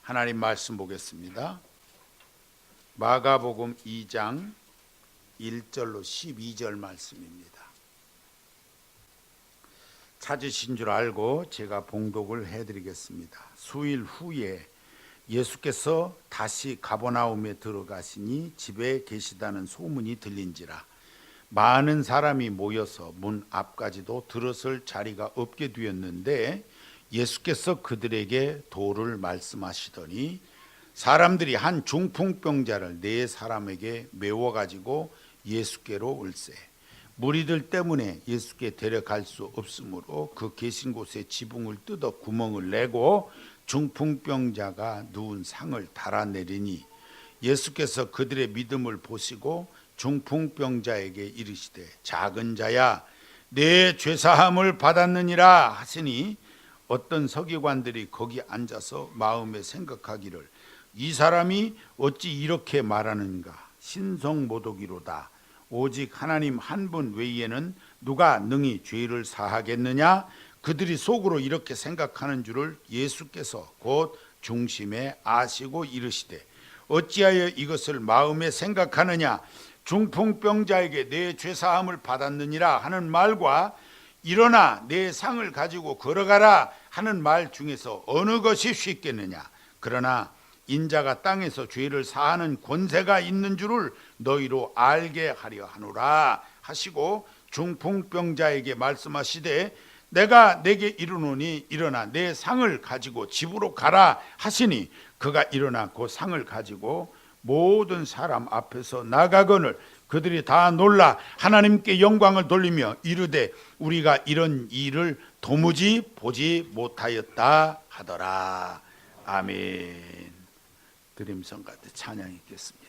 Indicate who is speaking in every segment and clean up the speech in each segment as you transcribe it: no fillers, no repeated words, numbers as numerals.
Speaker 1: 하나님 말씀 보겠습니다. 마가복음 2장 1절로 12절 말씀입니다. 찾으신 줄 알고 제가 봉독을 해드리겠습니다. 수일 후에 예수께서 다시 가버나움에 들어가시니 집에 계시다는 소문이 들린지라 많은 사람이 모여서 문 앞까지도 들어설 자리가 없게 되었는데 예수께서 그들에게 도를 말씀하시더니 사람들이 한 중풍병자를 네 사람에게 메워 가지고 예수께로 올세 무리들 때문에 예수께 데려갈 수 없으므로 그 계신 곳에 지붕을 뜯어 구멍을 내고 중풍병자가 누운 상을 달아내리니 예수께서 그들의 믿음을 보시고 중풍병자에게 이르시되 작은 자야 내 죄사함을 받았느니라 하시니 어떤 서기관들이 거기 앉아서 마음에 생각하기를 이 사람이 어찌 이렇게 말하는가 신성모독이로다 오직 하나님 한 분 외에는 누가 능히 죄를 사하겠느냐 그들이 속으로 이렇게 생각하는 줄을 예수께서 곧 중심에 아시고 이르시되 어찌하여 이것을 마음에 생각하느냐 중풍병자에게 내 죄사함을 받았느니라 하는 말과 일어나 내 상을 가지고 걸어가라 하는 말 중에서 어느 것이 쉽겠느냐 그러나 인자가 땅에서 죄를 사하는 권세가 있는 줄을 너희로 알게 하려 하노라 하시고 중풍병자에게 말씀하시되 내가 내게 이르노니 일어나 내 상을 가지고 집으로 가라 하시니 그가 일어나 그 상을 가지고 모든 사람 앞에서 나가거늘 그들이 다 놀라 하나님께 영광을 돌리며 이르되 우리가 이런 일을 도무지 보지 못하였다 하더라. 아멘. 드림성 가운데 찬양 있겠습니다.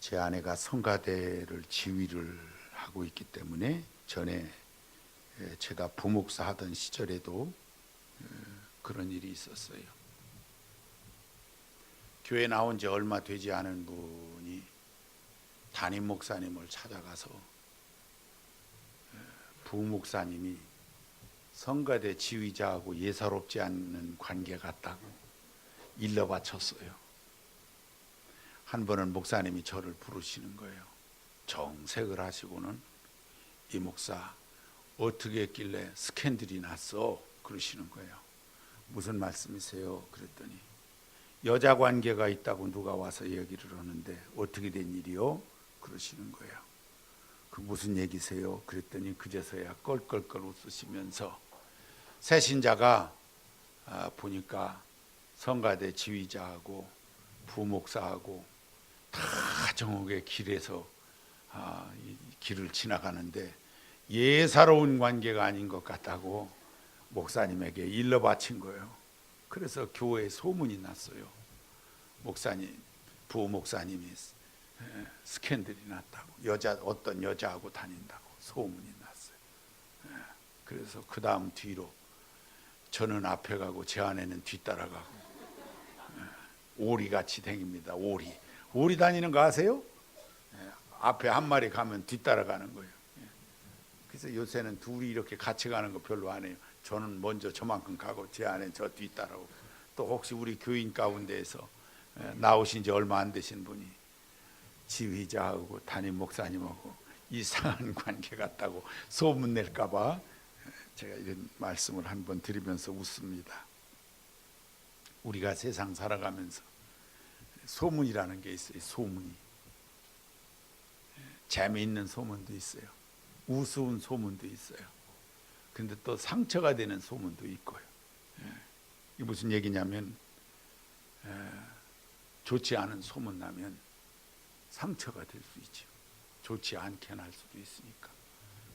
Speaker 1: 제 아내가 성가대를 지휘를 하고 있기 때문에 전에 제가 부목사 하던 시절에도 그런 일이 있었어요. 교회 나온 지 얼마 되지 않은 분이 담임 목사님을 찾아가서 부목사님이 성가대 지휘자하고 예사롭지 않는 관계 같다고 일러 바쳤어요. 한 번은 목사님이 저를 부르시는 거예요. 정색을 하시고는 이 목사 어떻게 했길래 스캔들이 났어? 그러시는 거예요. 무슨 말씀이세요? 그랬더니 여자 관계가 있다고 누가 와서 얘기를 하는데 어떻게 된 일이요? 그러시는 거예요. 그 무슨 얘기세요? 그랬더니 그제서야 껄껄껄 웃으시면서 새신자가 보니까 성가대 지휘자하고 부목사하고 다 정옥의 길에서 이 길을 지나가는데 예사로운 관계가 아닌 것 같다고 목사님에게 일러 바친 거예요. 그래서 교회에 소문이 났어요. 목사님, 부목사님이 스캔들이 났다고, 어떤 여자하고 다닌다고 소문이 났어요. 그래서 그 다음 뒤로 저는 앞에 가고 제 아내는 뒤따라가고 오리같이 다닙니다. 오리 다니는 거 아세요? 앞에 한 마리 가면 뒤따라가는 거예요. 그래서 요새는 둘이 이렇게 같이 가는 거 별로 안 해요. 저는 먼저 저만큼 가고 제 아내는 저 뒤따라오고. 또 혹시 우리 교인 가운데에서 나오신 지 얼마 안 되신 분이 지휘자하고 담임 목사님하고 이상한 관계 같다고 소문 낼까 봐 제가 이런 말씀을 한번 드리면서 웃습니다. 우리가 세상 살아가면서 소문이라는 게 있어요. 소문이 재미있는 소문도 있어요. 우스운 소문도 있어요. 근데 또 상처가 되는 소문도 있고요. 이게 무슨 얘기냐면 좋지 않은 소문 나면 상처가 될 수 있죠. 좋지 않게 날 수도 있으니까.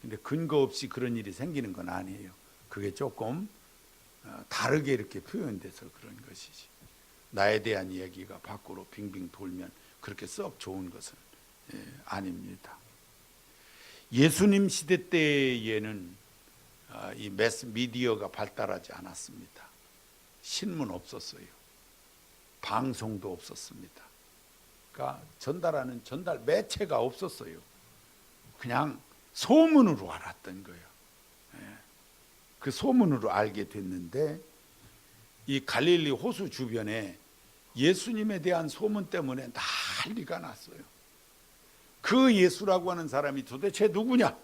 Speaker 1: 근데 근거 없이 그런 일이 생기는 건 아니에요. 그게 조금 다르게 이렇게 표현돼서 그런 것이지. 나에 대한 얘기가 밖으로 빙빙 돌면 그렇게 썩 좋은 것은 아닙니다. 예수님 시대 때에는 이 매스 미디어가 발달하지 않았습니다. 신문 없었어요. 방송도 없었습니다. 그러니까 전달하는 전달 매체가 없었어요. 그냥 소문으로 알았던 거예요. 그 소문으로 알게 됐는데 이 갈릴리 호수 주변에 예수님에 대한 소문 때문에 난리가 났어요. 그 예수라고 하는 사람이 도대체 누구냐?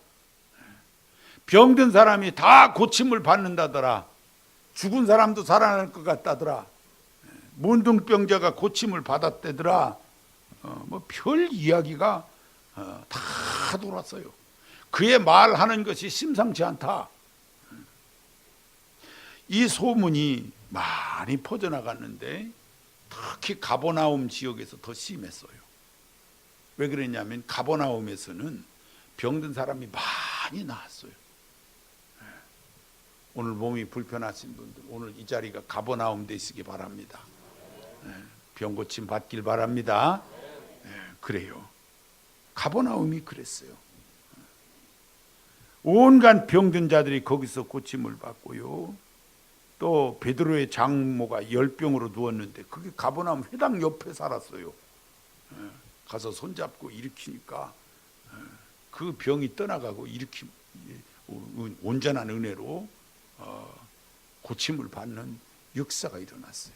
Speaker 1: 병든 사람이 다 고침을 받는다더라. 죽은 사람도 살아날 것 같다더라. 문둥병자가 고침을 받았대더라. 뭐 별 이야기가 다 돌았어요. 그의 말하는 것이 심상치 않다. 이 소문이 많이 퍼져나갔는데 특히 가버나움 지역에서 더 심했어요. 왜 그랬냐면 가버나움에서는 병든 사람이 많이 나았어요. 오늘 몸이 불편하신 분들 오늘 이 자리가 가버나움 되시기 바랍니다. 병고침 받길 바랍니다. 그래요. 가버나움이 그랬어요. 온갖 병든 자들이 거기서 고침을 받고요. 또 베드로의 장모가 열병으로 누웠는데 그게 가버나움 회당 옆에 살았어요. 가서 손잡고 일으키니까 그 병이 떠나가고 일으킴 온전한 은혜로 고침을 받는 역사가 일어났어요.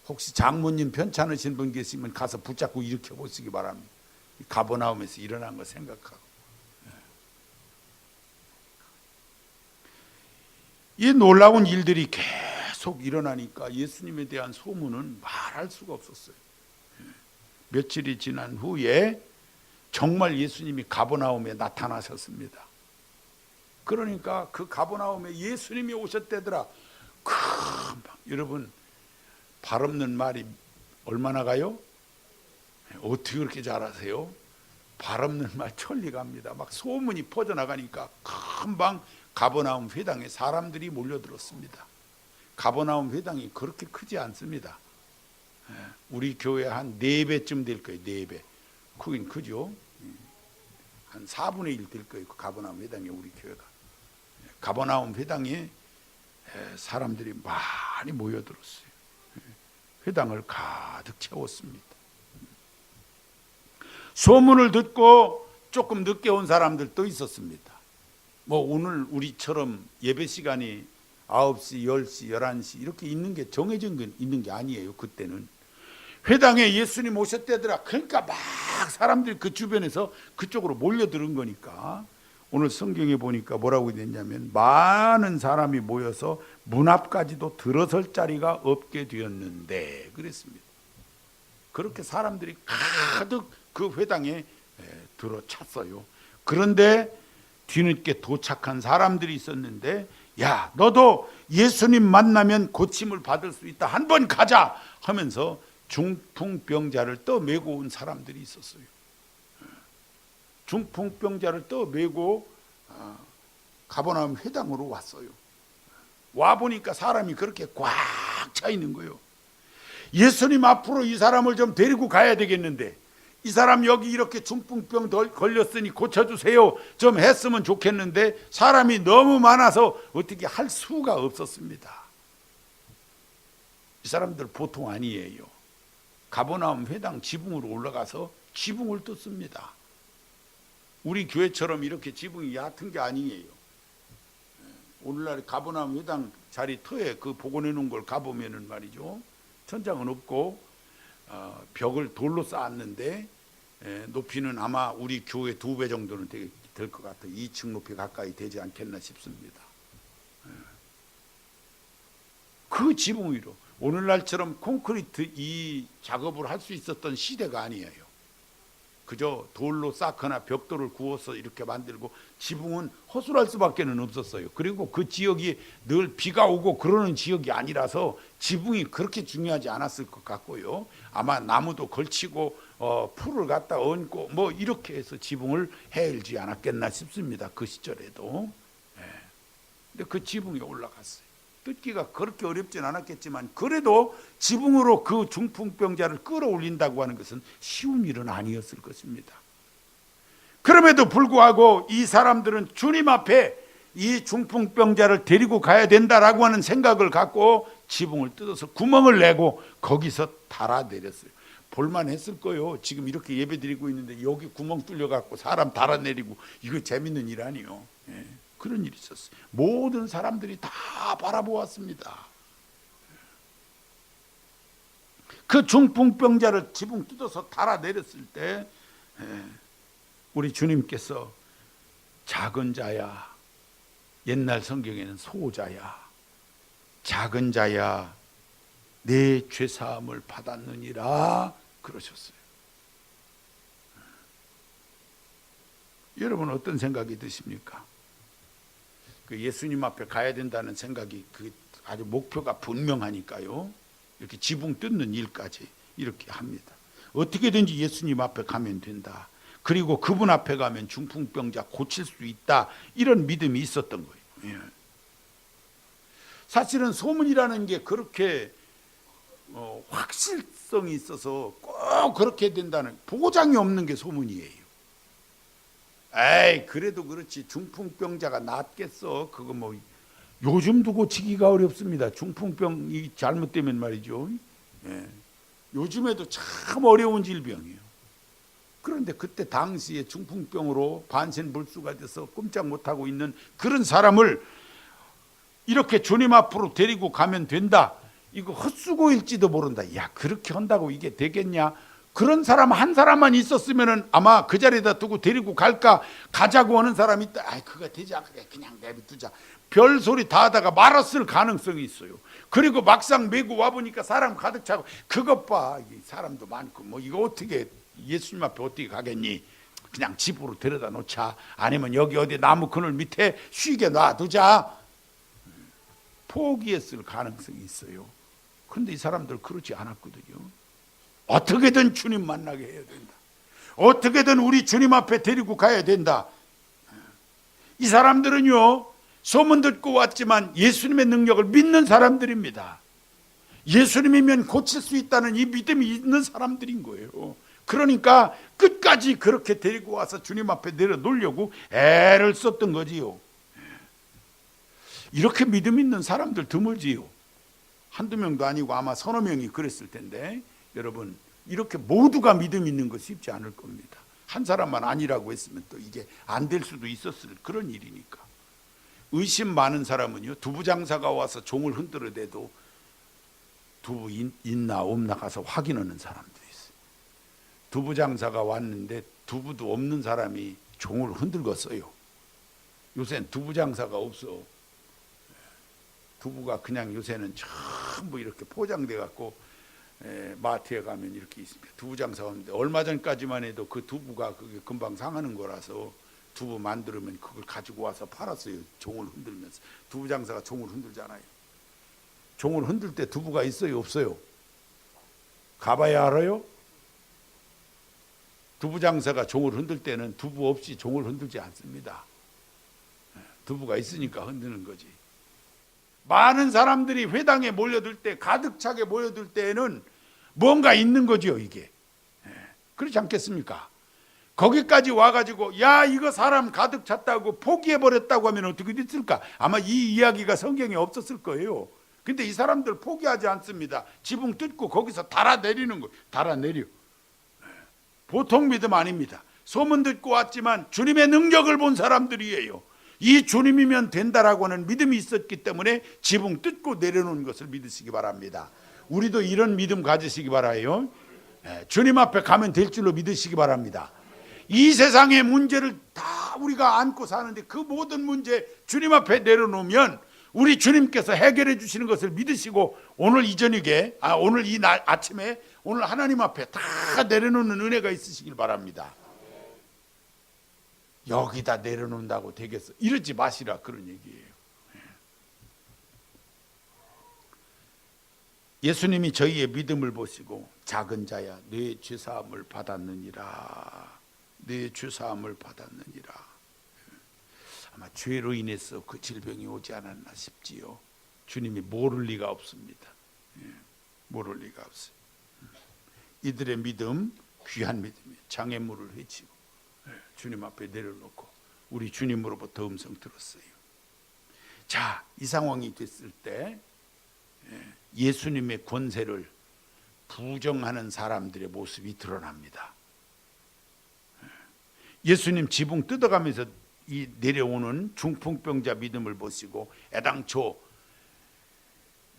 Speaker 1: 혹시 장모님 편찮으신 분 계시면 가서 붙잡고 일으켜 보시기 바랍니다. 가버나움에서 일어난 거 생각하고. 이 놀라운 일들이 계속 일어나니까 예수님에 대한 소문은 말할 수가 없었어요. 며칠이 지난 후에 정말 예수님이 가버나움에 나타나셨습니다. 그러니까 그 가버나움에 예수님이 오셨대더라. 여러분 발 없는 말이 얼마나 가요? 어떻게 그렇게 잘하세요? 발 없는 말 천리갑니다. 막 소문이 퍼져나가니까 금방 가버나움 회당에 사람들이 몰려들었습니다. 가버나움 회당이 그렇게 크지 않습니다. 우리 교회 한 4배쯤 될 거예요. 4배. 크긴 크죠. 한 4분의 1 될 거예요. 가버나움 회당에 우리 교회가. 가버나움 회당에 사람들이 많이 모여들었어요. 회당을 가득 채웠습니다. 소문을 듣고 조금 늦게 온 사람들도 있었습니다. 뭐 오늘 우리처럼 예배 시간이 9시, 10시, 11시 이렇게 있는 게 정해진 게 있는 게 아니에요. 그때는 회당에 예수님 오셨대더라. 그러니까 막 사람들이 그 주변에서 그쪽으로 몰려드는 거니까 오늘 성경에 보니까 뭐라고 됐냐면 많은 사람이 모여서 문 앞까지도 들어설 자리가 없게 되었는데 그랬습니다. 그렇게 사람들이 가득 그 회당에 들어찼어요. 그런데 뒤늦게 도착한 사람들이 있었는데, 야, 너도 예수님 만나면 고침을 받을 수 있다, 한번 가자 하면서 중풍병자를 떠메고 온 사람들이 있었어요. 중풍병자를 떠메고 가버나움 회당으로 왔어요. 와 보니까 사람이 그렇게 꽉 차 있는 거예요. 예수님 앞으로 이 사람을 좀 데리고 가야 되겠는데, 이 사람 여기 이렇게 중풍병 걸렸으니 고쳐주세요 좀 했으면 좋겠는데 사람이 너무 많아서 어떻게 할 수가 없었습니다. 이 사람들 보통 아니에요. 가버나움 회당 지붕으로 올라가서 지붕을 뜯습니다. 우리 교회처럼 이렇게 지붕이 얕은 게 아니에요. 오늘날 가버나움 회당 자리 터에 그 복원해 놓은 걸 가보면은 말이죠, 천장은 없고 벽을 돌로 쌓았는데 높이는 아마 우리 교회 2배 정도는 될 것 같아요. 2층 높이 가까이 되지 않겠나 싶습니다. 그 지붕 위로 오늘날처럼 콘크리트 이 작업을 할 수 있었던 시대가 아니에요. 그저 돌로 쌓거나 벽돌을 구워서 이렇게 만들고 지붕은 허술할 수밖에 없었어요. 그리고 그 지역이 늘 비가 오고 그러는 지역이 아니라서 지붕이 그렇게 중요하지 않았을 것 같고요. 아마 나무도 걸치고 풀을 갖다 얹고 뭐 이렇게 해서 지붕을 해일지 않았겠나 싶습니다. 그 시절에도. 근데 그 지붕에 올라갔어요. 뜯기가 그렇게 어렵진 않았겠지만 그래도 지붕으로 그 중풍병자를 끌어올린다고 하는 것은 쉬운 일은 아니었을 것입니다. 그럼에도 불구하고 이 사람들은 주님 앞에 이 중풍병자를 데리고 가야 된다라고 하는 생각을 갖고 지붕을 뜯어서 구멍을 내고 거기서 달아내렸어요. 볼만 했을 거예요. 지금 이렇게 예배 드리고 있는데 여기 구멍 뚫려 갖고 사람 달아내리고 이거 재밌는 일 아니에요. 그런 일이 있었어요. 모든 사람들이 다 바라보았습니다. 그 중풍병자를 지붕 뜯어서 달아내렸을 때 우리 주님께서 작은 자야, 옛날 성경에는 소자야, 작은 자야 내 죄사함을 받았느니라 그러셨어요. 여러분 어떤 생각이 드십니까? 그 예수님 앞에 가야 된다는 생각이 아주 목표가 분명하니까요. 이렇게 지붕 뜯는 일까지 이렇게 합니다. 어떻게든지 예수님 앞에 가면 된다. 그리고 그분 앞에 가면 중풍병자 고칠 수 있다. 이런 믿음이 있었던 거예요. 사실은 소문이라는 게 그렇게 확실성이 있어서 꼭 그렇게 된다는 보장이 없는 게 소문이에요. 에이 그래도 그렇지 중풍병자가 낫겠어. 그거 뭐 요즘도 고치기가 어렵습니다. 중풍병이 잘못되면 말이죠. 요즘에도 참 어려운 질병이에요. 그런데 그때 당시에 중풍병으로 반신불수가 돼서 꼼짝 못하고 있는 그런 사람을 이렇게 주님 앞으로 데리고 가면 된다. 이거 헛수고일지도 모른다. 야 그렇게 한다고 이게 되겠냐? 그런 사람 한 사람만 있었으면 아마 그 자리에다 두고 데리고 갈까, 가자고 하는 사람이 있다. 아, 그거 되지 않게 그냥 내비두자. 별 소리 다 하다가 말았을 가능성이 있어요. 그리고 막상 메고 와보니까 사람 가득 차고, 그것 봐. 사람도 많고, 뭐 이거 어떻게, 예수님 앞에 어떻게 가겠니? 그냥 집으로 데려다 놓자. 아니면 여기 어디 나무 그늘 밑에 쉬게 놔두자. 포기했을 가능성이 있어요. 그런데 이 사람들 그렇지 않았거든요. 어떻게든 주님 만나게 해야 된다. 어떻게든 우리 주님 앞에 데리고 가야 된다. 이 사람들은요, 소문 듣고 왔지만 예수님의 능력을 믿는 사람들입니다. 예수님이면 고칠 수 있다는 이 믿음이 있는 사람들인 거예요. 그러니까 끝까지 그렇게 데리고 와서 주님 앞에 내려놓으려고 애를 썼던 거지요. 이렇게 믿음 있는 사람들 드물지요. 한두 명도 아니고 아마 서너 명이 그랬을 텐데, 여러분 이렇게 모두가 믿음 있는 거 쉽지 않을 겁니다. 한 사람만 아니라고 했으면 또 이게 안 될 수도 있었을 그런 일이니까. 의심 많은 사람은요, 두부 장사가 와서 종을 흔들어대도 두부 있나 없나 가서 확인하는 사람들이 있어요. 두부 장사가 왔는데 두부도 없는 사람이 종을 흔들었어요. 요새는 두부 장사가 없어. 두부가 그냥 요새는 전부 이렇게 포장돼 갖고 마트에 가면 이렇게 있습니다. 두부 장사가 없는데 얼마 전까지만 해도 그 두부가 그게 금방 상하는 거라서 두부 만들면 그걸 가지고 와서 팔았어요. 종을 흔들면서. 두부 장사가 종을 흔들잖아요. 종을 흔들 때 두부가 있어요, 없어요? 가봐야 알아요? 두부 장사가 종을 흔들 때는 두부 없이 종을 흔들지 않습니다. 두부가 있으니까 흔드는 거지. 많은 사람들이 회당에 몰려들 때, 가득 차게 몰려들 때에는 뭔가 있는 거죠, 이게. 그렇지 않겠습니까? 거기까지 와가지고 야 이거 사람 가득 찼다고 포기해버렸다고 하면 어떻게 됐을까? 아마 이 이야기가 성경에 없었을 거예요. 근데 이 사람들 포기하지 않습니다. 지붕 뜯고 거기서 달아내리는 거예요. 달아내려. 보통 믿음 아닙니다. 소문 듣고 왔지만 주님의 능력을 본 사람들이에요. 이 주님이면 된다라고 하는 믿음이 있었기 때문에 지붕 뜯고 내려놓는 것을 믿으시기 바랍니다. 우리도 이런 믿음 가지시기 바라요. 주님 앞에 가면 될 줄로 믿으시기 바랍니다. 이 세상의 문제를 다 우리가 안고 사는데 그 모든 문제 주님 앞에 내려놓으면 우리 주님께서 해결해 주시는 것을 믿으시고 오늘 이 저녁에 오늘 이 아침에 오늘 하나님 앞에 다 내려놓는 은혜가 있으시길 바랍니다. 여기다 내려놓는다고 되겠어? 이러지 마시라 그런 얘기예요. 예수님이 저희의 믿음을 보시고 작은 자야 내 죄사함을 받았느니라. 내 죄사함을 받았느니라. 아마 죄로 인해서 그 질병이 오지 않았나 싶지요. 주님이 모를 리가 없습니다. 모를 리가 없어요. 이들의 믿음 귀한 믿음이에요. 장애물을 헤치고 주님 앞에 내려놓고 우리 주님으로부터 음성 들었어요. 자, 이 상황이 됐을 때 예수님의 권세를 부정하는 사람들의 모습이 드러납니다. 예수님 지붕 뜯어가면서 이 내려오는 중풍병자 믿음을 보시고 애당초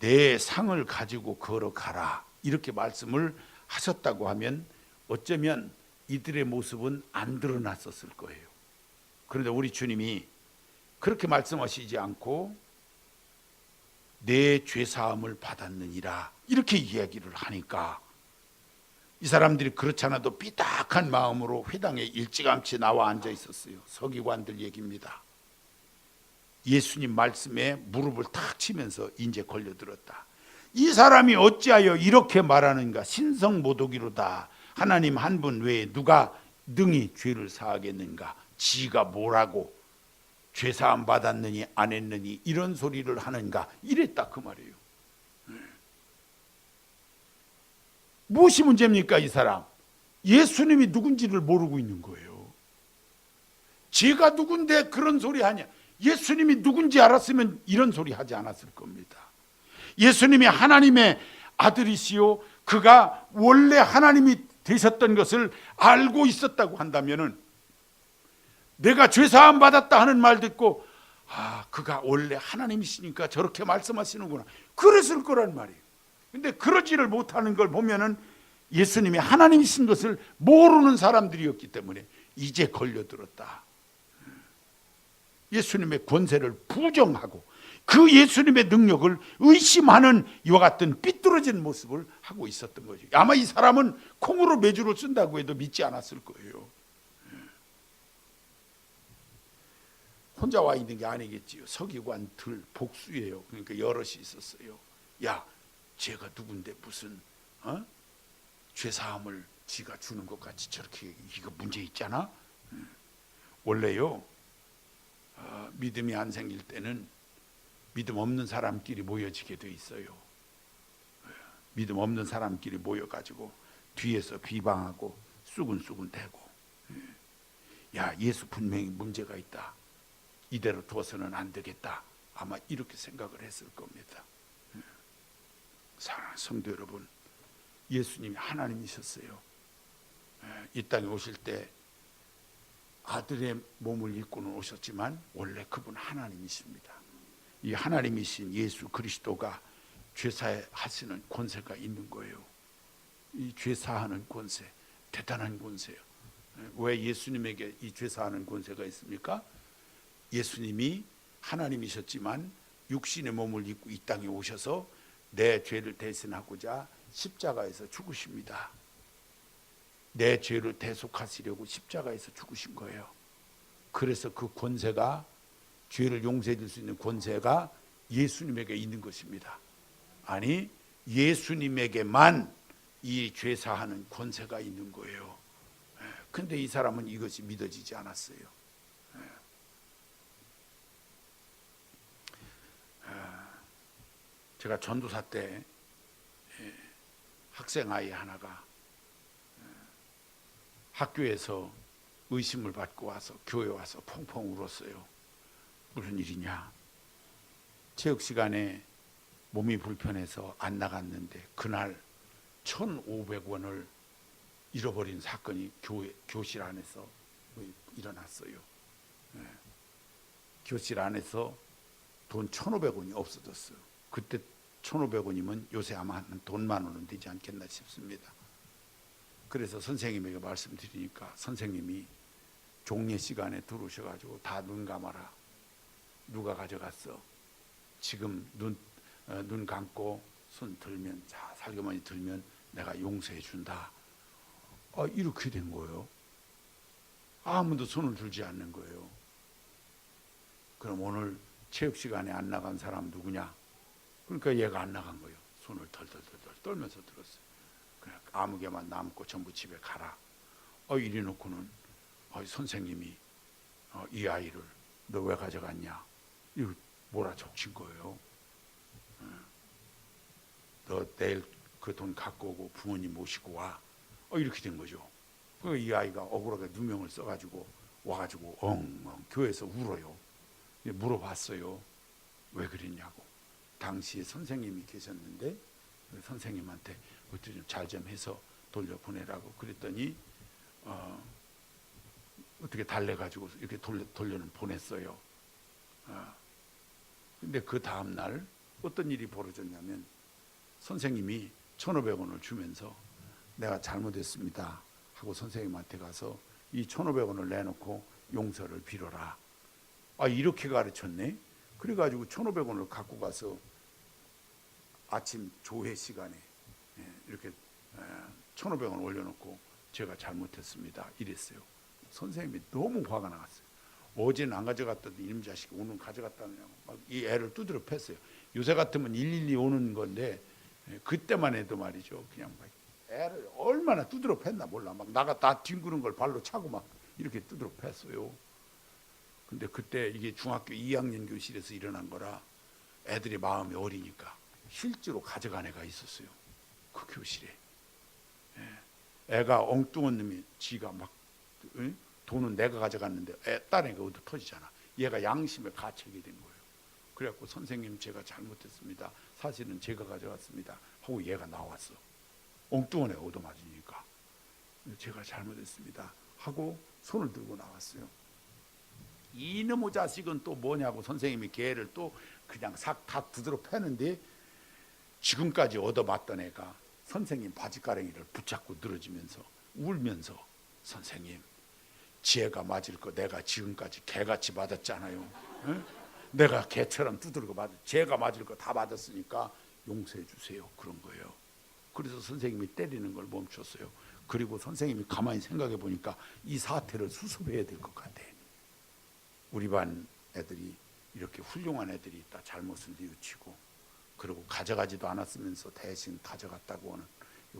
Speaker 1: 내 상을 가지고 걸어가라 이렇게 말씀을 하셨다고 하면 어쩌면 이들의 모습은 안 드러났었을 거예요. 그런데 우리 주님이 그렇게 말씀하시지 않고 내 죄사함을 받았느니라 이렇게 이야기를 하니까 이 사람들이 그렇지 않아도 삐딱한 마음으로 회당에 일찌감치 나와 앉아 있었어요. 서기관들 얘기입니다. 예수님 말씀에 무릎을 탁 치면서 이제 걸려들었다. 이 사람이 어찌하여 이렇게 말하는가? 신성모독이로다. 하나님 한 분 외에 누가 능히 죄를 사하겠는가? 지가 뭐라고 죄사함 받았느니 안 했느니 이런 소리를 하는가? 이랬다 그 말이에요. 무엇이 문제입니까? 이 사람 예수님이 누군지를 모르고 있는 거예요. 제가 누군데 그런 소리 하냐? 예수님이 누군지 알았으면 이런 소리 하지 않았을 겁니다. 예수님이 하나님의 아들이시요 그가 원래 하나님이 되셨던 것을 알고 있었다고 한다면은 내가 죄사함 받았다 하는 말 듣고 그가 원래 하나님이시니까 저렇게 말씀하시는구나 그랬을 거란 말이에요. 근데 그러지를 못하는 걸 보면은 예수님이 하나님이신 것을 모르는 사람들이었기 때문에 이제 걸려들었다. 예수님의 권세를 부정하고 그 예수님의 능력을 의심하는 이와 같은 삐뚤어진 모습을 하고 있었던 거죠. 아마 이 사람은 콩으로 메주를 쓴다고 해도 믿지 않았을 거예요. 혼자 와 있는 게 아니겠지요. 서기관들 복수예요. 그러니까 여럿이 있었어요. 야, 쟤가 누군데 무슨 죄사함을 지가 주는 것 같이 저렇게 이거 문제 있잖아. 원래요 믿음이 안 생길 때는 믿음 없는 사람끼리 모여지게 돼 있어요. 믿음 없는 사람끼리 모여가지고 뒤에서 비방하고 쑥은쑥은 대고 야 예수 분명히 문제가 있다. 이대로 두어서는 안 되겠다. 아마 이렇게 생각을 했을 겁니다. 사랑하는 성도 여러분, 예수님이 하나님이셨어요. 이 땅에 오실 때 아들의 몸을 입고는 오셨지만 원래 그분 하나님이십니다. 이 하나님이신 예수 그리스도가 죄사하시는 권세가 있는 거예요. 이 죄사하는 권세, 대단한 권세예요. 왜 예수님에게 이 죄사하는 권세가 있습니까? 예수님이 하나님이셨지만 육신의 몸을 입고 이 땅에 오셔서 내 죄를 대신하고자 십자가에서 죽으십니다. 내 죄를 대속하시려고 십자가에서 죽으신 거예요. 그래서 그 권세가, 죄를 용서해 줄 수 있는 권세가 예수님에게 있는 것입니다. 아니, 예수님에게만 이 죄 사하는 권세가 있는 거예요. 근데 이 사람은 이것이 믿어지지 않았어요. 제가 전도사 때 학생 아이 하나가 학교에서 의심을 받고 와서 교회 와서 펑펑 울었어요. 무슨 일이냐? 체육 시간에 몸이 불편해서 안 나갔는데 그날 1,500원을 잃어버린 사건이 교실 안에서 일어났어요. 교실 안에서 돈 1,500원이 없어졌어요. 그때 1,500원이면 요새 아마 한 돈 10,000원은 되지 않겠나 싶습니다. 그래서 선생님에게 말씀드리니까 선생님이 종례 시간에 들어오셔가지고 다 눈 감아라. 누가 가져갔어? 지금 눈 감고 손 들면, 자, 살그머니 들면 내가 용서해 준다. 이렇게 된 거예요. 아무도 손을 들지 않는 거예요. 그럼 오늘 체육 시간에 안 나간 사람 누구냐? 그러니까 얘가 안 나간 거예요. 손을 덜덜덜 떨면서 들었어요. 그냥 아무개만 남고 전부 집에 가라. 이래 놓고는 선생님이 이 아이를 너 왜 가져갔냐? 이거 몰아적친 거예요. 너 내일 그 돈 갖고 오고 부모님 모시고 와. 이렇게 된 거죠. 이 아이가 억울하게 누명을 써가지고 와가지고 엉엉 교회에서 울어요. 물어봤어요. 왜 그랬냐고. 당시에 선생님이 계셨는데 선생님한테 잘 좀 해서 돌려보내라고 그랬더니 어떻게 달래가지고 이렇게 돌려는 보냈어요. 근데 그 다음날 어떤 일이 벌어졌냐면 선생님이 1,500원을 주면서 내가 잘못했습니다 하고 선생님한테 가서 이 1,500원을 내놓고 용서를 빌어라. 이렇게 가르쳤네. 그래가지고 1,500원을 갖고 가서 아침 조회 시간에 이렇게 1,500원 올려놓고 제가 잘못했습니다 이랬어요. 선생님이 너무 화가 나갔어요. 어제는 안 가져갔다도 이놈 자식이 오늘 가져갔다느냐고 막 이 애를 두드려 팼어요. 요새 같으면 112 오는 건데 그때만 해도 말이죠. 그냥 막 애를 얼마나 두드려 팼나 몰라. 막 나가 다 뒹구는 걸 발로 차고 막 이렇게 두드려 팼어요. 근데 그때 이게 중학교 2학년 교실에서 일어난 거라 애들이 마음이 어리니까 실제로 가져간 애가 있었어요. 그 교실에. 애가 엉뚱한 놈이 지가 막 돈은 내가 가져갔는데 딴 애가 어디 터지잖아. 얘가 양심에 가책이 된 거예요. 그래갖고 선생님 제가 잘못했습니다. 사실은 제가 가져갔습니다 하고 얘가 나왔어. 엉뚱한 애가 얻어맞으니까 제가 잘못했습니다 하고 손을 들고 나왔어요. 이놈의 자식은 또 뭐냐고 선생님이 걔를 또 그냥 싹 다 두드러 패는데 지금까지 얻어맞던 애가 선생님 바지가랑이를 붙잡고 늘어지면서 울면서 선생님 지혜가 맞을 거 내가 지금까지 개같이 맞았잖아요. 응? 내가 개처럼 두드리고 제가 맞을 거 다 맞았으니까 용서해 주세요. 그런 거예요. 그래서 선생님이 때리는 걸 멈췄어요. 그리고 선생님이 가만히 생각해 보니까 이 사태를 수습해야 될 것 같아. 우리 반 애들이 이렇게 훌륭한 애들이 있다. 잘못을 뉘우치고 그리고 가져가지도 않았으면서 대신 가져갔다고 하는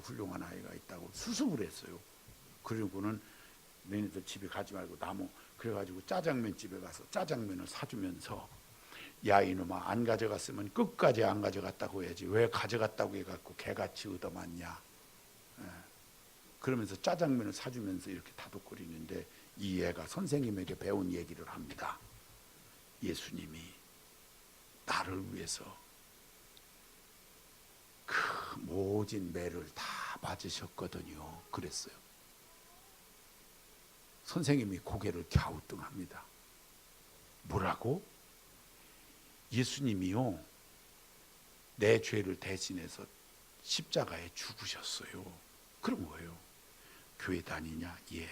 Speaker 1: 훌륭한 아이가 있다고 수습을 했어요. 그리고는 너희들 집에 가지 말고 나무 그래가지고 짜장면 집에 가서 짜장면을 사주면서 야 이놈아 안 가져갔으면 끝까지 안 가져갔다고 해야지 왜 가져갔다고 해갖고 개같이 얻어맞냐. 그러면서 짜장면을 사주면서 이렇게 다독거리는데 이 애가 선생님에게 배운 얘기를 합니다. 예수님이 나를 위해서 그 모진 매를 다 맞으셨거든요. 그랬어요. 선생님이 고개를 갸우뚱합니다. 뭐라고? 예수님이요 내 죄를 대신해서 십자가에 죽으셨어요. 그럼 뭐예요? 교회 다니냐? 예.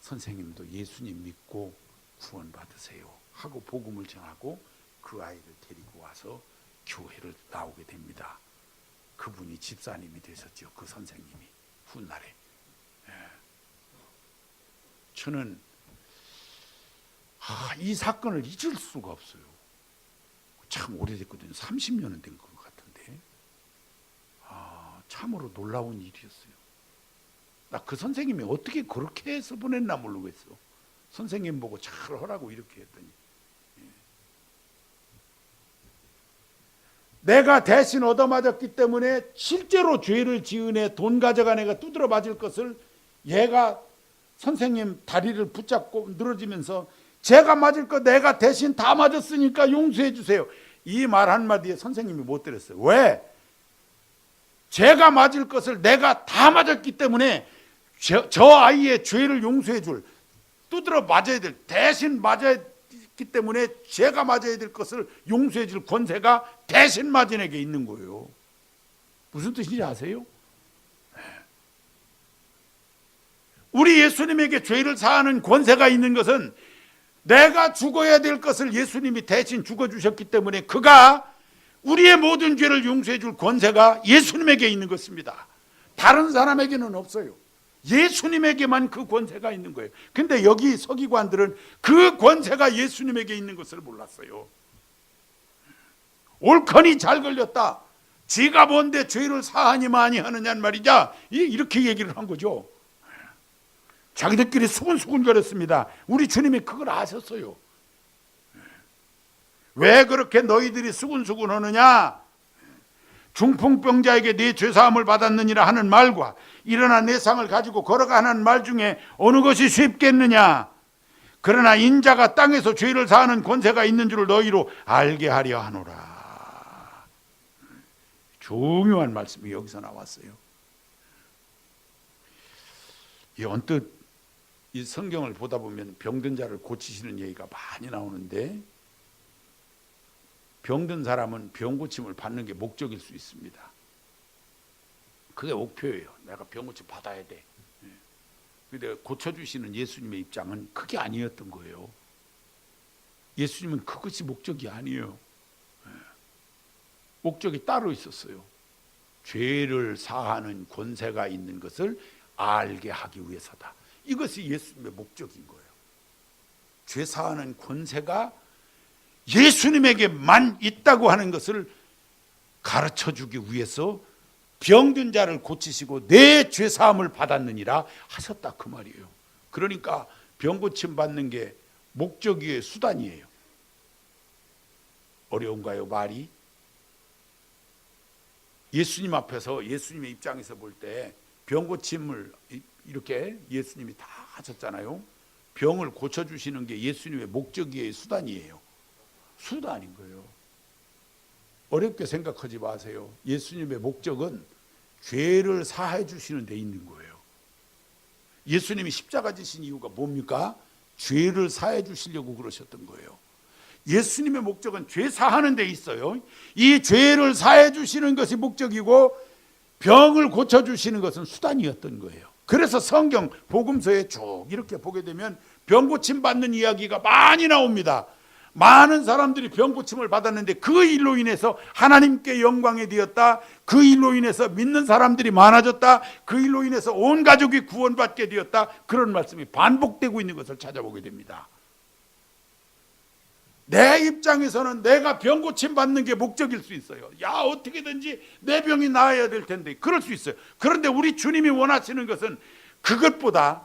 Speaker 1: 선생님도 예수님 믿고 구원 받으세요. 하고 복음을 전하고 그 아이를 데리고 와서 교회를 나오게 됩니다. 그분이 집사님이 되셨죠. 그 선생님이 훗날에. 저는 이 사건을 잊을 수가 없어요. 참 오래됐거든요. 30년은 된 것 같은데 참으로 놀라운 일이었어요. 나 그 선생님이 어떻게 그렇게 해서 보냈나 모르겠어. 선생님 보고 잘 하라고 이렇게 했더니 내가 대신 얻어맞았기 때문에 실제로 죄를 지은 애, 돈 가져간 애가 두드려 맞을 것을 얘가 선생님 다리를 붙잡고 늘어지면서 제가 맞을 거 내가 대신 다 맞았으니까 용서해 주세요. 이 말 한마디에 선생님이 못 들었어요. 왜? 제가 맞을 것을 내가 다 맞았기 때문에 저 아이의 죄를 용서해 줄, 두드려 맞아야 될, 대신 맞았기 때문에 제가 맞아야 될 것을 용서해 줄 권세가 대신 맞은 에게 있는 거예요. 무슨 뜻인지 아세요? 우리 예수님에게 죄를 사하는 권세가 있는 것은 내가 죽어야 될 것을 예수님이 대신 죽어주셨기 때문에 그가 우리의 모든 죄를 용서해 줄 권세가 예수님에게 있는 것입니다. 다른 사람에게는 없어요. 예수님에게만 그 권세가 있는 거예요. 근데 여기 서기관들은 그 권세가 예수님에게 있는 것을 몰랐어요. 옳거니 잘 걸렸다. 지가 뭔데 죄를 사하니 많이 하느냐는 말이냐, 이렇게 얘기를 한 거죠. 자기들끼리 수군수군거렸습니다. 우리 주님이 그걸 아셨어요. 왜 그렇게 너희들이 수군수군 하느냐? 중풍병자에게 네 죄사함을 받았느니라 하는 말과 일어나 내 상을 가지고 걸어가 하는 말 중에 어느 것이 쉽겠느냐? 그러나 인자가 땅에서 죄를 사하는 권세가 있는 줄을 너희로 알게 하려 하노라. 중요한 말씀이 여기서 나왔어요. 언뜻 이 성경을 보다 보면 병든 자를 고치시는 얘기가 많이 나오는데 병든 사람은 병 고침을 받는 게 목적일 수 있습니다. 그게 목표예요. 내가 병 고침 받아야 돼. 근데 고쳐주시는 예수님의 입장은 그게 아니었던 거예요. 예수님은 그것이 목적이 아니에요. 목적이 따로 있었어요. 죄를 사하는 권세가 있는 것을 알게 하기 위해서다. 이것이 예수님의 목적인 거예요. 죄 사하는 권세가 예수님에게만 있다고 하는 것을 가르쳐주기 위해서 병든 자를 고치시고 내 죄 사함을 받았느니라 하셨다 그 말이에요. 그러니까 병 고침 받는 게 목적이에요, 수단이에요. 어려운가요, 말이? 예수님 앞에서 예수님의 입장에서 볼 때 병 고침을 이렇게 예수님이 다 하셨잖아요. 병을 고쳐주시는 게 예수님의 목적이에요, 수단이에요? 수단인 거예요. 어렵게 생각하지 마세요. 예수님의 목적은 죄를 사해 주시는 데 있는 거예요. 예수님이 십자가 지신 이유가 뭡니까? 죄를 사해 주시려고 그러셨던 거예요. 예수님의 목적은 죄 사하는 데 있어요. 이 죄를 사해 주시는 것이 목적이고 병을 고쳐주시는 것은 수단이었던 거예요. 그래서 성경 복음서에 쭉 이렇게 보게 되면 병 고침 받는 이야기가 많이 나옵니다. 많은 사람들이 병 고침을 받았는데 그 일로 인해서 하나님께 영광이 되었다. 그 일로 인해서 믿는 사람들이 많아졌다. 그 일로 인해서 온 가족이 구원받게 되었다. 그런 말씀이 반복되고 있는 것을 찾아보게 됩니다. 내 입장에서는 내가 병 고침 받는 게 목적일 수 있어요. 야, 어떻게든지 내 병이 나아야 될 텐데 그럴 수 있어요. 그런데 우리 주님이 원하시는 것은 그것보다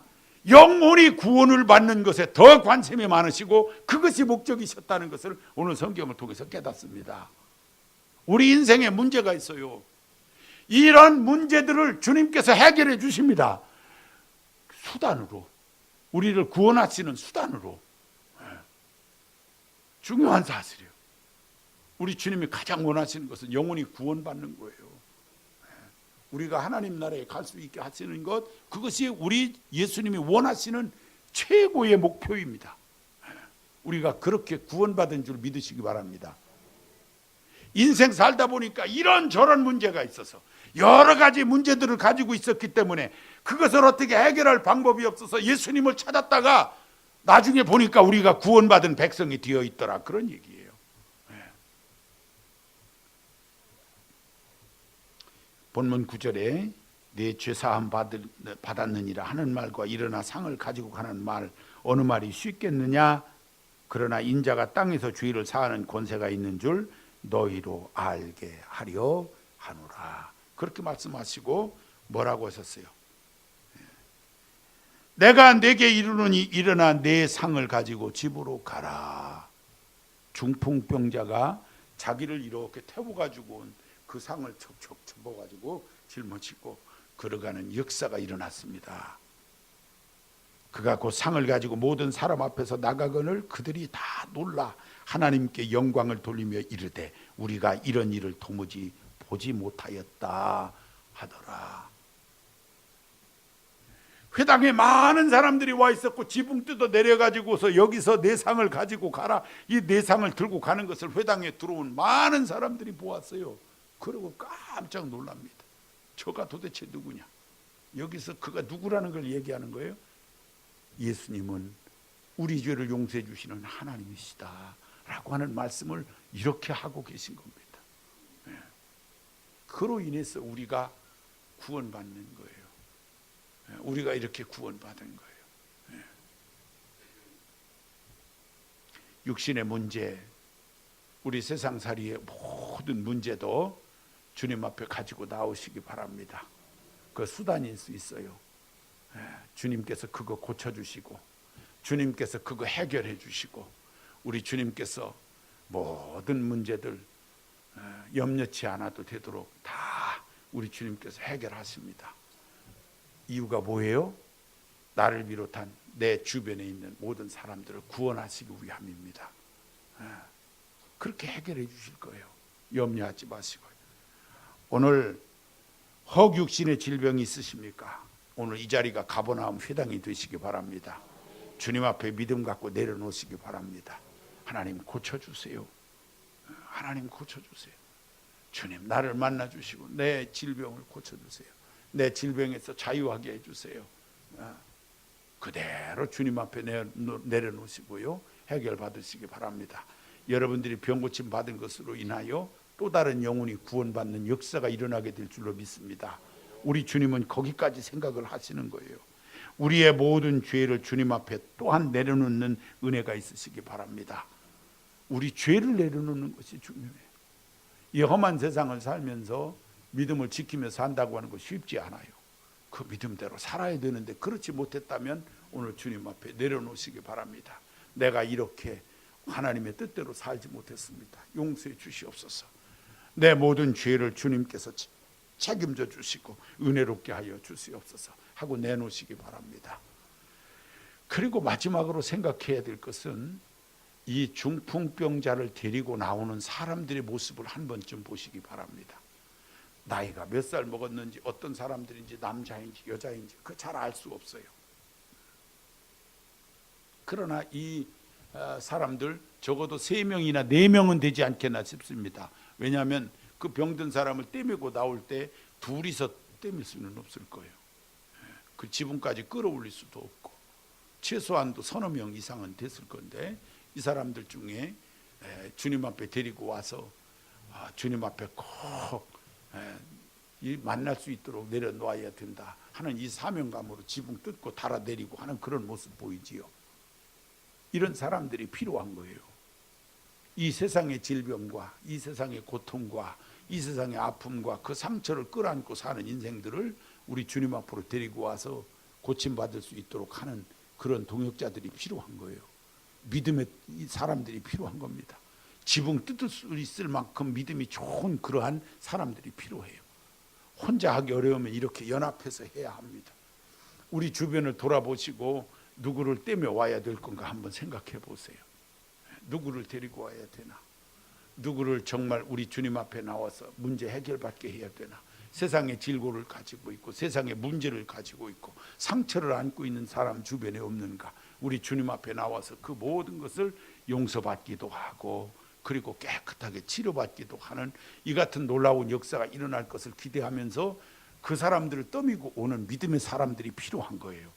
Speaker 1: 영혼이 구원을 받는 것에 더 관심이 많으시고 그것이 목적이셨다는 것을 오늘 성경을 통해서 깨닫습니다. 우리 인생에 문제가 있어요. 이런 문제들을 주님께서 해결해 주십니다. 수단으로, 우리를 구원하시는 수단으로. 중요한 사실이에요. 우리 주님이 가장 원하시는 것은 영혼이 구원받는 거예요. 우리가 하나님 나라에 갈 수 있게 하시는 것, 그것이 우리 예수님이 원하시는 최고의 목표입니다. 우리가 그렇게 구원받은 줄 믿으시기 바랍니다. 인생 살다 보니까 이런저런 문제가 있어서 여러 가지 문제들을 가지고 있었기 때문에 그것을 어떻게 해결할 방법이 없어서 예수님을 찾았다가 나중에 보니까 우리가 구원받은 백성이 되어 있더라, 그런 얘기예요. 본문 9절에 내 죄 사함 받았느니라 하는 말과 일어나 상을 가지고 가는 말, 어느 말이 쉽겠느냐? 그러나 인자가 땅에서 죄를 사하는 권세가 있는 줄 너희로 알게 하려 하노라. 그렇게 말씀하시고 뭐라고 하셨어요? 내가 내게 이르노니 일어나 내 상을 가지고 집으로 가라. 중풍병자가 자기를 이렇게 태워가지고 온 그 상을 척척 접어가지고 짊어지고 걸어가는 역사가 일어났습니다. 그가 그 상을 가지고 모든 사람 앞에서 나가거늘 그들이 다 놀라 하나님께 영광을 돌리며 이르되 우리가 이런 일을 도무지 보지 못하였다 하더라. 회당에 많은 사람들이 와 있었고 지붕 뜯어 내려가지고서 여기서 내 상을 가지고 가라, 이 내 상을 들고 가는 것을 회당에 들어온 많은 사람들이 보았어요. 그리고 깜짝 놀랍니다. 저가 도대체 누구냐? 여기서 그가 누구라는 걸 얘기하는 거예요. 예수님은 우리 죄를 용서해 주시는 하나님이시다 라고 하는 말씀을 이렇게 하고 계신 겁니다. 그로 인해서 우리가 구원받는 거예요. 우리가 이렇게 구원받은 거예요. 육신의 문제, 우리 세상살이의 모든 문제도 주님 앞에 가지고 나오시기 바랍니다. 그 수단일 수 있어요. 주님께서 그거 고쳐주시고 주님께서 그거 해결해 주시고 우리 주님께서 모든 문제들 염려치 않아도 되도록 다 우리 주님께서 해결하십니다. 이유가 뭐예요? 나를 비롯한 내 주변에 있는 모든 사람들을 구원하시기 위함입니다. 그렇게 해결해 주실 거예요. 염려하지 마시고요. 오늘 헉육신의 질병이 있으십니까? 오늘 이 자리가 가버나움 회당이 되시기 바랍니다. 주님 앞에 믿음 갖고 내려놓으시기 바랍니다. 하나님 고쳐주세요. 하나님 고쳐주세요. 주님 나를 만나주시고 내 질병을 고쳐주세요. 내 질병에서 자유하게 해주세요. 그대로 주님 앞에 내려놓으시고요. 해결 받으시기 바랍니다. 여러분들이 병고침 받은 것으로 인하여 또 다른 영혼이 구원받는 역사가 일어나게 될 줄로 믿습니다. 우리 주님은 거기까지 생각을 하시는 거예요. 우리의 모든 죄를 주님 앞에 또한 내려놓는 은혜가 있으시기 바랍니다. 우리 죄를 내려놓는 것이 중요해요. 이 험한 세상을 살면서 믿음을 지키며 산다고 하는 거 쉽지 않아요. 그 믿음대로 살아야 되는데 그렇지 못했다면 오늘 주님 앞에 내려놓으시기 바랍니다. 내가 이렇게 하나님의 뜻대로 살지 못했습니다. 용서해 주시옵소서. 내 모든 죄를 주님께서 책임져 주시고 은혜롭게 하여 주시옵소서 하고 내놓으시기 바랍니다. 그리고 마지막으로 생각해야 될 것은 이 중풍병자를 데리고 나오는 사람들의 모습을 한 번쯤 보시기 바랍니다. 나이가 몇 살 먹었는지, 어떤 사람들인지, 남자인지 여자인지 그 잘 알 수 없어요. 그러나 이 사람들 적어도 3명이나 4명은 되지 않겠나 싶습니다. 왜냐하면 그 병든 사람을 떼매고 나올 때 둘이서 떼밀 수는 없을 거예요. 그 지붕까지 끌어올릴 수도 없고 최소한도 서너 명 이상은 됐을 건데 이 사람들 중에 주님 앞에 데리고 와서 주님 앞에 꼭 만날 수 있도록 내려놓아야 된다 하는 이 사명감으로 지붕 뜯고 달아내리고 하는 그런 모습 보이지요. 이런 사람들이 필요한 거예요. 이 세상의 질병과 이 세상의 고통과 이 세상의 아픔과 그 상처를 끌어안고 사는 인생들을 우리 주님 앞으로 데리고 와서 고침받을 수 있도록 하는 그런 동역자들이 필요한 거예요. 믿음의 사람들이 필요한 겁니다. 지붕 뜯을 수 있을 만큼 믿음이 좋은 그러한 사람들이 필요해요. 혼자 하기 어려우면 이렇게 연합해서 해야 합니다. 우리 주변을 돌아보시고 누구를 떼며 와야 될 건가 한번 생각해 보세요. 누구를 데리고 와야 되나? 누구를 정말 우리 주님 앞에 나와서 문제 해결받게 해야 되나? 세상의 질고를 가지고 있고 세상의 문제를 가지고 있고 상처를 안고 있는 사람 주변에 없는가? 우리 주님 앞에 나와서 그 모든 것을 용서받기도 하고 그리고 깨끗하게 치료받기도 하는 이 같은 놀라운 역사가 일어날 것을 기대하면서 그 사람들을 떠미고 오는 믿음의 사람들이 필요한 거예요.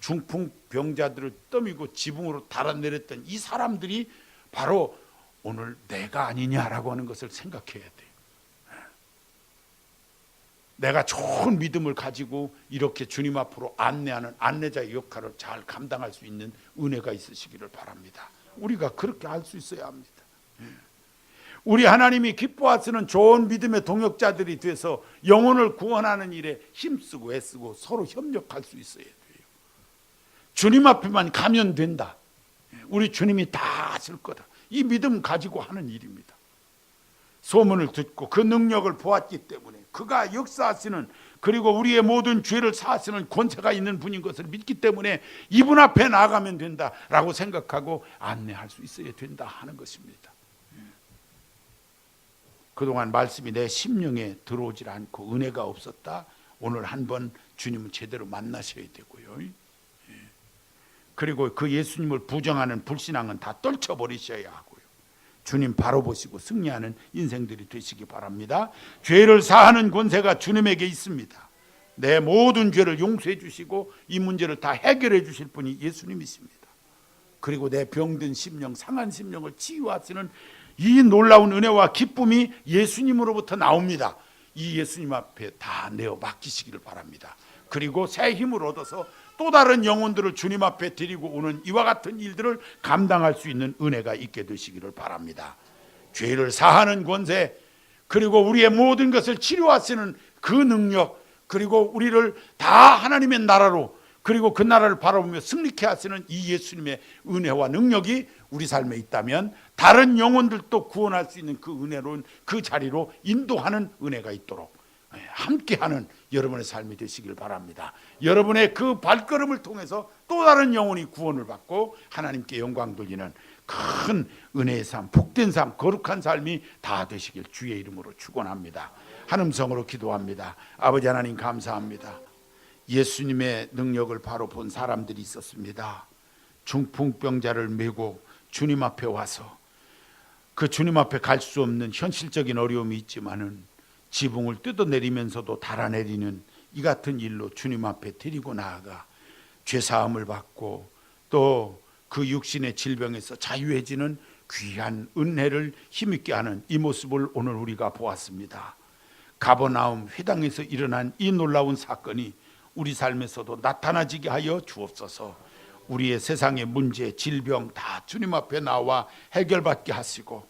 Speaker 1: 중풍병자들을 떠미고 지붕으로 달아내렸던 이 사람들이 바로 오늘 내가 아니냐라고 하는 것을 생각해야 돼요. 내가 좋은 믿음을 가지고 이렇게 주님 앞으로 안내하는 안내자의 역할을 잘 감당할 수 있는 은혜가 있으시기를 바랍니다. 우리가 그렇게 할 수 있어야 합니다. 우리 하나님이 기뻐하시는 좋은 믿음의 동역자들이 돼서 영혼을 구원하는 일에 힘쓰고 애쓰고 서로 협력할 수 있어야 돼요. 주님 앞에만 가면 된다. 우리 주님이 다 하실 거다. 이 믿음 가지고 하는 일입니다. 소문을 듣고 그 능력을 보았기 때문에 그가 역사하시는, 그리고 우리의 모든 죄를 사하시는 권세가 있는 분인 것을 믿기 때문에 이분 앞에 나아가면 된다라고 생각하고 안내할 수 있어야 된다 하는 것입니다. 그동안 말씀이 내 심령에 들어오질 않고 은혜가 없었다. 오늘 한번 주님을 제대로 만나셔야 되고요. 그리고 그 예수님을 부정하는 불신앙은 다 떨쳐버리셔야 하고요. 주님 바로 보시고 승리하는 인생들이 되시기 바랍니다. 죄를 사하는 권세가 주님에게 있습니다. 내 모든 죄를 용서해 주시고 이 문제를 다 해결해 주실 분이 예수님이십니다. 그리고 내 병든 심령, 상한 심령을 치유하시는 이 놀라운 은혜와 기쁨이 예수님으로부터 나옵니다. 이 예수님 앞에 다 내어 맡기시기를 바랍니다. 그리고 새 힘을 얻어서 또 다른 영혼들을 주님 앞에 드리고 오는 이와 같은 일들을 감당할 수 있는 은혜가 있게 되시기를 바랍니다. 죄를 사하는 권세, 그리고 우리의 모든 것을 치료하시는 그 능력, 그리고 우리를 다 하나님의 나라로, 그리고 그 나라를 바라보며 승리케 하시는 이 예수님의 은혜와 능력이 우리 삶에 있다면 다른 영혼들도 구원할 수 있는 그 은혜로운 그 자리로 인도하는 은혜가 있도록 함께하는 여러분의 삶이 되시길 바랍니다. 여러분의 그 발걸음을 통해서 또 다른 영혼이 구원을 받고 하나님께 영광 돌리는 큰 은혜의 삶, 복된 삶, 거룩한 삶이 다 되시길 주의 이름으로 축원합니다. 한음성으로 기도합니다. 아버지 하나님 감사합니다. 예수님의 능력을 바로 본 사람들이 있었습니다. 중풍병자를 메고 주님 앞에 와서 그 주님 앞에 갈 수 없는 현실적인 어려움이 있지만은 지붕을 뜯어내리면서도 달아내리는 이 같은 일로 주님 앞에 드리고 나아가 죄사함을 받고 또 그 육신의 질병에서 자유해지는 귀한 은혜를 힘있게 하는 이 모습을 오늘 우리가 보았습니다. 가버나움 회당에서 일어난 이 놀라운 사건이 우리 삶에서도 나타나지게 하여 주옵소서. 우리의 세상의 문제, 질병 다 주님 앞에 나와 해결받게 하시고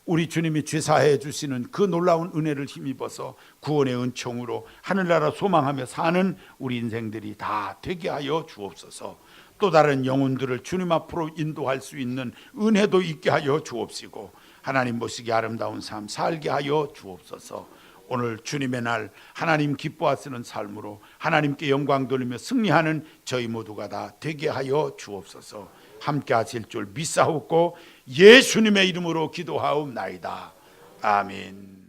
Speaker 1: 우리 주님이 죄사해 주시는 그 놀라운 은혜를 힘입어서 구원의 은총으로 하늘나라 소망하며 사는 우리 인생들이 다 되게 하여 주옵소서. 또 다른 영혼들을 주님 앞으로 인도할 수 있는 은혜도 있게 하여 주옵시고 하나님 보시기 아름다운 삶 살게 하여 주옵소서. 오늘 주님의 날 하나님 기뻐하시는 삶으로 하나님께 영광 돌리며 승리하는 저희 모두가 다 되게 하여 주옵소서. 함께 하실 줄 믿사옵고 예수님의 이름으로 기도하옵나이다. 아멘.